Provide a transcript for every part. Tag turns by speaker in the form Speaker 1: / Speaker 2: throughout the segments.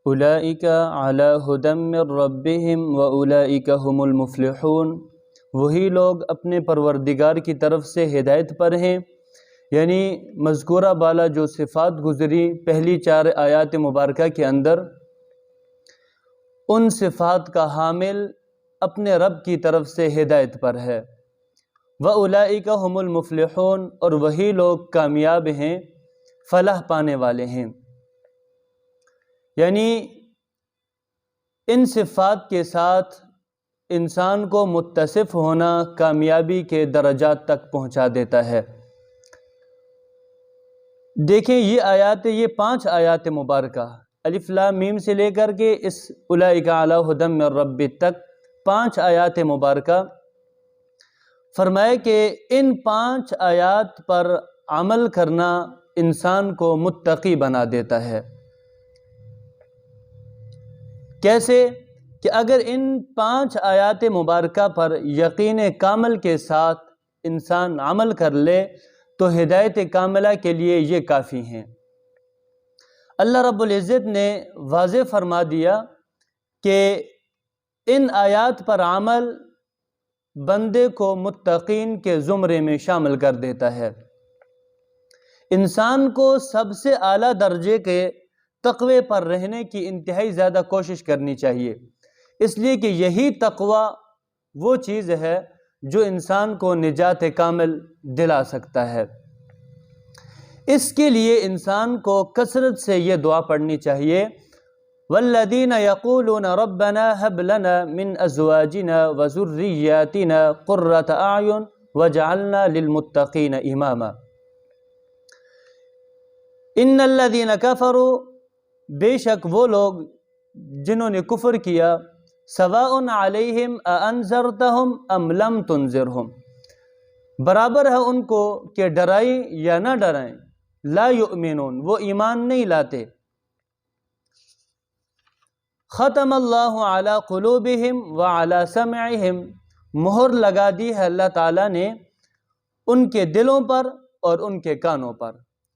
Speaker 1: اولئک علی ھدی من ربہم واولئک ھم المفلحون، وہی لوگ اپنے پروردگار کی طرف سے ہدایت پر ہیں، یعنی مذکورہ بالا جو صفات گزری پہلی 4 آیات مبارکہ کے اندر، ان صفات کا حامل اپنے رب کی طرف سے ہدایت پر ہے۔ وَأُولَئِكَ هُمُ الْمُفْلِحُونَ، اور وہی لوگ کامیاب ہیں، فلاح پانے والے ہیں۔ یعنی ان صفات کے ساتھ انسان کو متصف ہونا کامیابی کے درجات تک پہنچا دیتا ہے۔ دیکھیں یہ آیات، یہ 5 آیات مبارکہ الف لام میم سے لے کر کے اس اولئک علی ھدی من رب تک 5 آیات مبارکہ، فرمائے کہ ان 5 آیات پر عمل کرنا انسان کو متقی بنا دیتا ہے۔ کیسے؟ کہ اگر ان 5 آیات مبارکہ پر یقین کامل کے ساتھ انسان عمل کر لے تو ہدایت کاملہ کے لیے یہ کافی ہیں۔ اللہ رب العزت نے واضح فرما دیا کہ ان آیات پر عمل بندے کو متقین کے زمرے میں شامل کر دیتا ہے۔ انسان کو سب سے اعلیٰ درجے کے تقوی پر رہنے کی انتہائی زیادہ کوشش کرنی چاہیے، اس لیے کہ یہی تقوی وہ چیز ہے جو انسان کو نجات کامل دلا سکتا ہے۔ اس کے لیے انسان کو کثرت سے یہ دعا پڑھنی چاہیے، والذین یقولون ربنا هب لنا من ازواجنا وذریاتنا قرۃ اعین واجعلنا للمتقین اماما۔ ان الذین کفروا، بے شک وہ لوگ جنہوں نے کفر کیا، سواء علیہم اانذرتہم ام لم تنذرہم، برابر ہے ان کو کہ ڈرائیں یا نہ ڈرائیں، لا یؤمنون، وہ ایمان نہیں لاتے۔ ختم اللہ علی قلوبہم وعلی سمعہم، مہر لگا دی ہے اللہ تعالیٰ نے ان کے دلوں پر اور ان کے کانوں پر،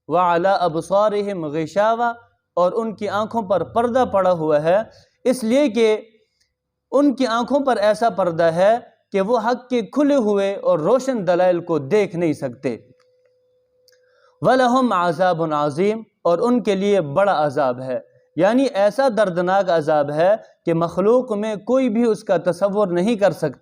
Speaker 1: وعلی ابصارہم غشاوہ، اور ان کی آنکھوں پر پردہ پڑا ہوا ہے، اس لیے کہ ان کی آنکھوں پر ایسا پردہ ہے کہ وہ حق کے کھلے ہوئے اور روشن دلائل کو دیکھ نہیں سکتے۔ وَلَهُمْ عَذَابٌ عَظِيمٌ، اور ان کے لیے بڑا عذاب ہے، یعنی ایسا دردناک عذاب ہے کہ مخلوق میں کوئی بھی اس کا تصور نہیں کر سکتا۔